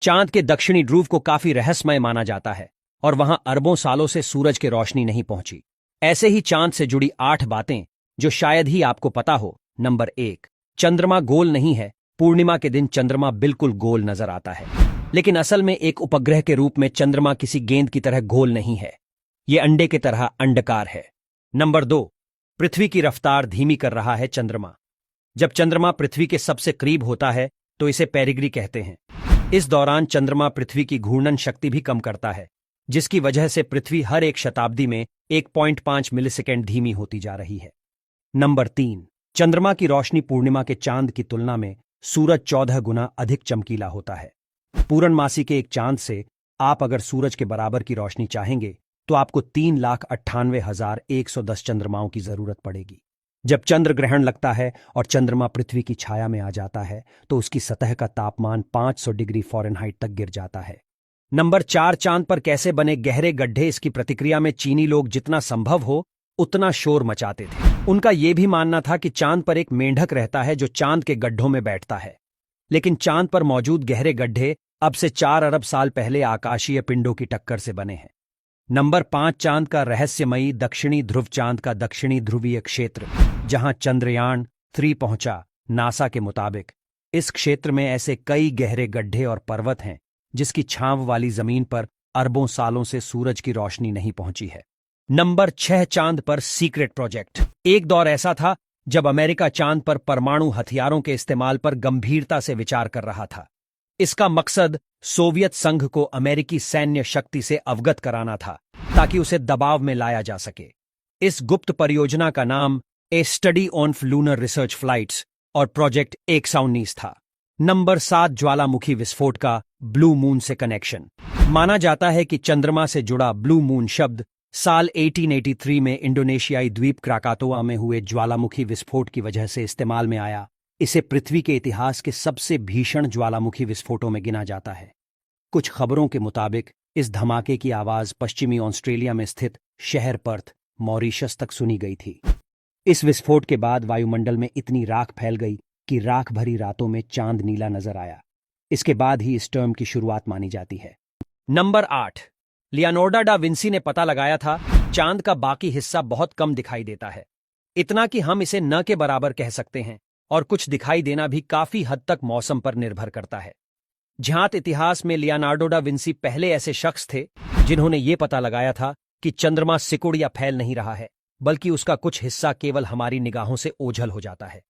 चांद के दक्षिणी ध्रुव को काफी रहस्यमय माना जाता है और वहां अरबों सालों से सूरज की रोशनी नहीं पहुंची। ऐसे ही चांद से जुड़ी 8 बातें जो शायद ही आपको पता हो। नंबर 1, चंद्रमा गोल नहीं है। पूर्णिमा के दिन चंद्रमा बिल्कुल गोल नजर आता है, लेकिन असल में एक उपग्रह के रूप में चंद्रमा किसी गेंद की तरह गोल नहीं है। ये अंडे की तरह अंडाकार है। नंबर 2, पृथ्वी की रफ्तार धीमी कर रहा है चंद्रमा। जब चंद्रमा पृथ्वी के सबसे करीब होता है तो इसे पेरिग्री कहते हैं। इस दौरान चंद्रमा पृथ्वी की घूर्णन शक्ति भी कम करता है, जिसकी वजह से पृथ्वी हर एक शताब्दी में 1.5 मिलीसेकेंड धीमी होती जा रही है। नंबर 3, चंद्रमा की रोशनी पूर्णिमा के चांद की तुलना में सूरज 14 गुना अधिक चमकीला होता है। पूर्णमासी के एक चांद से आप अगर सूरज के बराबर की रोशनी चाहेंगे तो आपको 3,98,110 चंद्रमाओं की जरूरत पड़ेगी। जब चंद्र ग्रहण लगता है और चंद्रमा पृथ्वी की छाया में आ जाता है तो उसकी सतह का तापमान 500 डिग्री फ़ारेनहाइट तक गिर जाता है। नंबर 4, चांद पर कैसे बने गहरे गड्ढे। इसकी प्रतिक्रिया में चीनी लोग जितना संभव हो उतना शोर मचाते थे। उनका यह भी मानना था कि चांद पर एक मेंढक रहता है जो चांद के गड्ढों में बैठता है, लेकिन चांद पर मौजूद गहरे गड्ढे अब से 4 अरब साल पहले आकाशीय पिंडों की टक्कर से बने हैं। नंबर 5, चांद का रहस्यमयी दक्षिणी ध्रुव। चांद का दक्षिणी ध्रुवीय क्षेत्र जहां चंद्रयान 3 पहुंचा, नासा के मुताबिक इस क्षेत्र में ऐसे कई गहरे गड्ढे और पर्वत हैं जिसकी छांव वाली जमीन पर अरबों सालों से सूरज की रोशनी नहीं पहुंची है। नंबर 6, चांद पर सीक्रेट प्रोजेक्ट। एक दौर ऐसा था जब अमेरिका चांद पर परमाणु हथियारों के इस्तेमाल पर गंभीरता से विचार कर रहा था। इसका मकसद सोवियत संघ को अमेरिकी सैन्य शक्ति से अवगत कराना था ताकि उसे दबाव में लाया जा सके। इस गुप्त परियोजना का नाम a study on lunar research flights और प्रोजेक्ट 119 था। नंबर 7, ज्वालामुखी विस्फोट का ब्लू मून से कनेक्शन। माना जाता है कि चंद्रमा से जुड़ा ब्लू मून शब्द साल 1883 में इंडोनेशियाई द्वीप क्राकातोआ में हुए ज्वालामुखी विस्फोट की वजह से इस्तेमाल में आया। इसे पृथ्वी के इतिहास के सबसे भीषण ज्वालामुखी विस्फोटों में गिना जाता है। कुछ खबरों के मुताबिक इस धमाके की आवाज पश्चिमी ऑस्ट्रेलिया में स्थित शहर पर्थ, मॉरिशस तक सुनी गई थी। इस विस्फोट के बाद वायुमंडल में इतनी राख फैल गई कि राख भरी रातों में चांद नीला नजर आया। इसके बाद ही इस टर्म की शुरुआत मानी जाती है। नंबर 8, लियोनार्डो डा विंसी ने पता लगाया था चांद का बाकी हिस्सा बहुत कम दिखाई देता है, इतना कि हम इसे न के बराबर कह सकते हैं, और कुछ दिखाई देना भी काफी हद तक मौसम पर निर्भर करता है। ज्ञात इतिहास में लियोनार्डो डा विंसी पहले ऐसे शख्स थे जिन्होंने ये पता लगाया था कि चंद्रमा सिकुड़ या फैल नहीं रहा है, बल्कि उसका कुछ हिस्सा केवल हमारी निगाहों से ओझल हो जाता है।